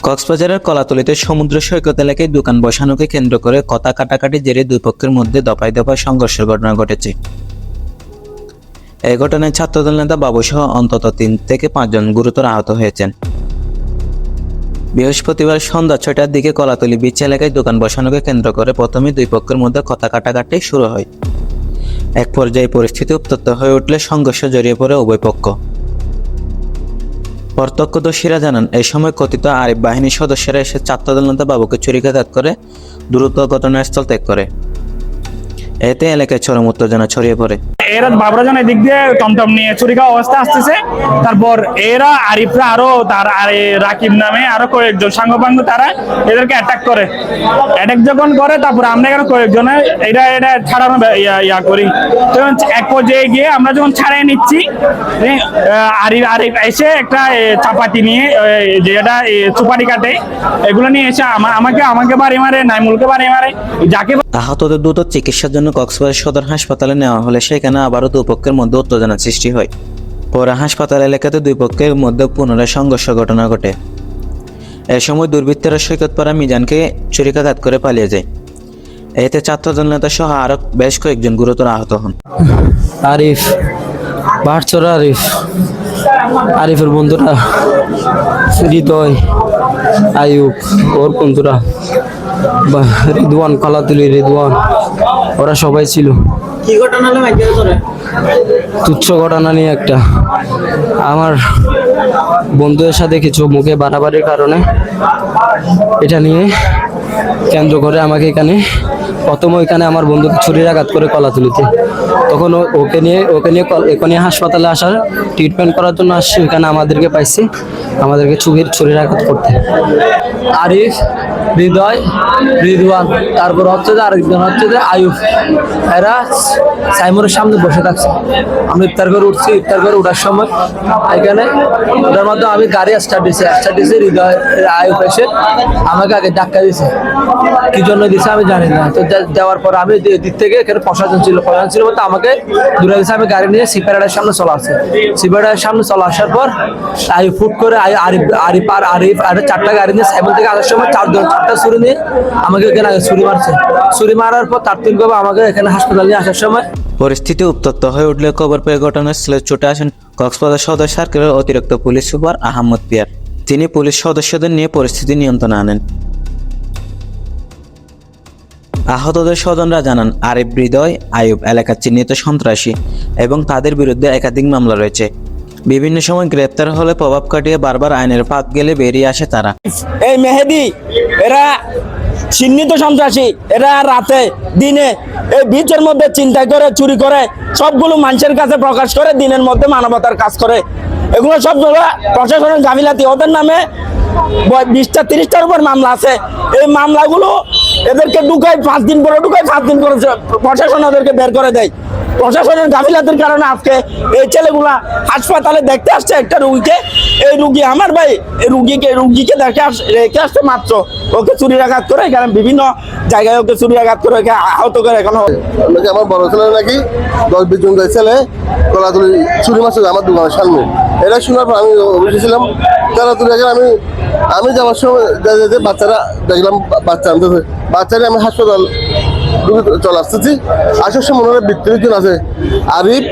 কক্সবাজারের কলাতলীতে সমুদ্র সৈকত এলাকায় দোকান বসানোকে কেন্দ্র করে কথা কাটাকাটি জেরে দুই পক্ষের মধ্যে দফায় দফায় সংঘর্ষের ঘটনা ঘটেছে। এই ঘটনায় ছাত্রদল নেতা বাবুসহ অন্তত 3 থেকে 5 জন গুরুতর আহত হয়েছেন। বৃহস্পতিবার সন্ধ্যা 6টার দিকে কলাতলী বিচ এলাকায় দোকান বসানোকে কেন্দ্র করে প্রথমে দুই পক্ষের মধ্যে কথা কাটাকাটি শুরু হয়। এক পর্যায়ে পরিস্থিতি উত্তপ্ত হয়ে উঠলে সংঘর্ষে জড়িয়ে পড়ে উভয় পক্ষ। প্রত্যক্ষদর্শীরা জানান, এই সময় কথিত আরিফ বাহিনীর সদস্যরা এসে ছাত্রদল নেতা বাবুকে ছুরিকাঘাত করে দ্রুত ঘটনাস্থল ত্যাগ করে। এতে এলাকায় চরম উত্তেজনা ছড়িয়ে পড়ে। এরা বাবরা জন এদিক দিয়ে টমটম নিয়ে চুরি খাওয়া অবস্থা আসতেছে। তারপর এরা আরিফরা আরো তার রাকিব নামে আরো কয়েকজন সাঙ্গপাঙ্গ তারা এদেরকে অ্যাটাক করে। অ্যাটাক যখন করে তারপর আমরা এখানে কয়েকজন এটা ছাড়ানো ইয়া করি। তখন এক পর্যায়ে গিয়ে আমরা যখন ছাড়িয়ে নিচ্ছি, আরিফ এসে একটা চাপাতি নিয়ে যেটা সুপারি কাটে এগুলো নিয়ে এসে আমাকে বাড়ি মারে, নাইমুলকে বাড়ি মারে। যাকে আহতদের দ্রুত চিকিৎসার জন্য কক্সবাজার সদর হাসপাতালে নেওয়া হলে সেখানে আবারও দুই পক্ষের মধ্যে উত্তেজনা সৃষ্টি হয়। পরে হাসপাতাল এলাকাতে দুই পক্ষের মধ্যে পুনরায় সংঘর্ষ ঘটনা ঘটে। এ সময় দুর্বৃত্তরা সৈকতপাড়া মিজানকে ছুরিকাঘাত করে পালিয়ে যায়। এতে ছাত্রদল নেতা সহ আরো বেশ কয়েকজন গুরুতর আহত হন। আরিফ বাড়চরা আরিফের বন্ধুরা হৃদয়, আয়ুব, ওর বন্ধুরা রিদওয়ান, কলাতলী রিদওয়ান, ওরা সবাই ছিল। কি ঘটনা হলো? তুচ্ছ ঘটনা নিয়ে একটা আমার বন্ধুদের সাথে কিছু মুখে বাড়াবাড়ির কারণে এটা নিয়ে কেন্দ্র করে আমাকে এখানে ওইখানে আমার বন্ধুকে ছুরির করে কলাতলীতে, তখন ওকে নিয়ে হাসপাতালে আসার ট্রিটমেন্ট করার জন্য আসছি। ওইখানে আমাদেরকে পাইছি, আমাদেরকে ছুরির আঘাত করতে। আরিফ, হৃদয়, রিদওয়ান, তারপর হচ্ছে যে আরেকজন হচ্ছে যে আয়ুব, এরা সাইমনের সামনে বসে থাকছে। আমি ইফতার করে উঠছি, ইফতার করে উঠার সময় এখানে ওটার মধ্যে আমি গাড়ি স্টার্ট দিয়েছি। হৃদয়, আয়ুব এসে আমাকে আগে ধাক্কা দিয়েছে। কি জন্য দিছে আমি জানি না। তো দেওয়ার পর আমি দিক থেকে এখানে প্রশাসন ছিল বলতে আমাকে দূরে গেছে। আমি গাড়ি নিয়ে সিপারের সামনে চলে আসছে। সিপারের সামনে চলে আসার পর আয়ুব ফুট করে আরিফ আর 4টা গাড়ি নিয়ে সাইমন থেকে আসার সময় 4টা ছুরি নিয়ে আমাকে এখানে ছুরি মারছে। ছুরি মারার পর তাৎক্ষণিকভাবে আমাকে এখানে হাসপাতালে নিয়ে আসার সময় পরিস্থিতি উত্তপ্ত হয়ে উঠলে খবর পেয়ে ঘটনাস্থলে ছুটে আসেন কক্সবাজার সদর সার্কেলের অতিরিক্ত পুলিশ সুপার আহমদ পিয়ার। তিনি পুলিশ সদস্যদের নিয়ে পরিস্থিতি নিয়ন্ত্রণে আনেন। আহতদের স্বজনরা জানান, আরিফ, হৃদয়, আয়ুব এলাকার চিহ্নিত সন্ত্রাসী এবং তাদের বিরুদ্ধে একাধিক মামলা রয়েছে। বিভিন্ন সময় গ্রেপ্তার হলে প্রভাব কাটিয়ে বারবার আইনের ফাঁক গেলে বেরিয়ে আসে তারা। এই মেহেদি এরা চিহ্নিত সন্ত্রাসী। এরা রাতে দিনে এই বিচের মধ্যে চিন্তা করে, চুরি করে, সবগুলো মানুষের কাছে প্রকাশ করে, দিনের মধ্যে মানবতার কাজ করে। এগুলো সবগুলো প্রশাসনের গাফিলাতি। ওদের নামে 20টা 30টার উপর মামলা আছে। এই মামলাগুলো এদেরকে ঢুকায় 5 দিন পরে, 7 দিন পরে প্রশাসন ওদেরকে বের করে দেয়। প্রশাসনের গাফিলাতির কারণে আজকে এই ছেলেগুলা হাসপাতালে দেখতে আসছে একটা রুগীকে। এই রুগী আমার ভাই, এই রুগীকে রেখে আসছে মাত্র। ওকে চুরির করে এখানে বিভিন্ন জায়গায় ওকে চুরির করে ওকে আহত করে। এখন আমার বড় ছেলে নাকি 10-20 জন ছেলে কলাতলী চুরি মারছে আমার দোকানের সামনে। এটা শোনার পর আমি বসেছিলাম কলাতলী। আমি যাওয়ার সময় বাচ্চারা দেখলাম, বাচ্চারা আমি হাসপাতাল চলে আসতেছি। আসার সময় ওনারা বৃত্তির আছে আরিফ,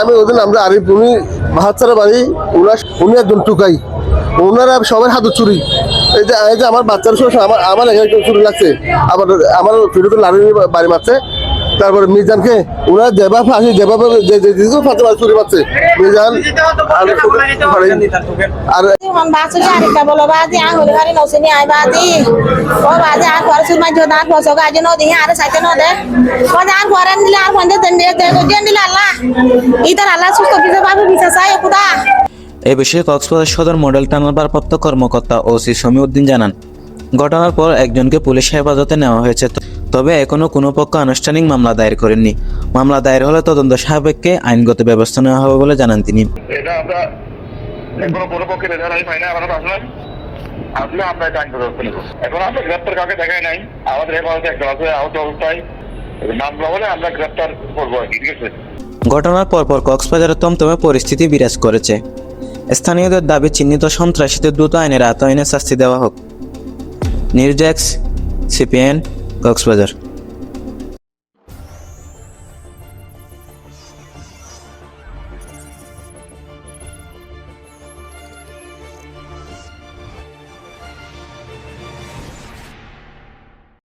আমি ওদের নামটা আরিফ, উনি বাচ্চারা বাড়ি, উনি একজন টুকাই, ওনারা সবাই হাতে চুরি। এই যে আমার বাচ্চার সময় আমার এখানে চুরি লাগছে, আমার ফিরোজের লাড়ি বাড়ি মারছে। তারপরে মিজানকে ওরা যেভাবে আসে, যেভাবে চুরি পাচ্ছে মিজান আর এ বিষয়ে কক্সবাজার সদর মডেল থানার ভারপ্রাপ্ত কর্মকর্তা ওসি সমীউদ্দিন জানান, ঘটনার পর একজনকে পুলিশ হেফাজতে নেওয়া হয়েছে। তবে এখনো কোনো পক্ষ আনুষ্ঠানিক মামলা দায়ের করেননি। মামলা দায়ের হলে তদন্ত সাপেক্ষে আইনগত ব্যবস্থা নেওয়া হবে বলে জানান তিনি। ঘটনার পরপর কক্সবাজারের থমথমে পরিস্থিতি বিরাজ করেছে। স্থানীয়দের দাবি চিহ্নিত সন্ত্রাসীদের দ্রুত আইনের আওতায় শাস্তি দেওয়া হোক। News desk, CPN, Cox's Bazar.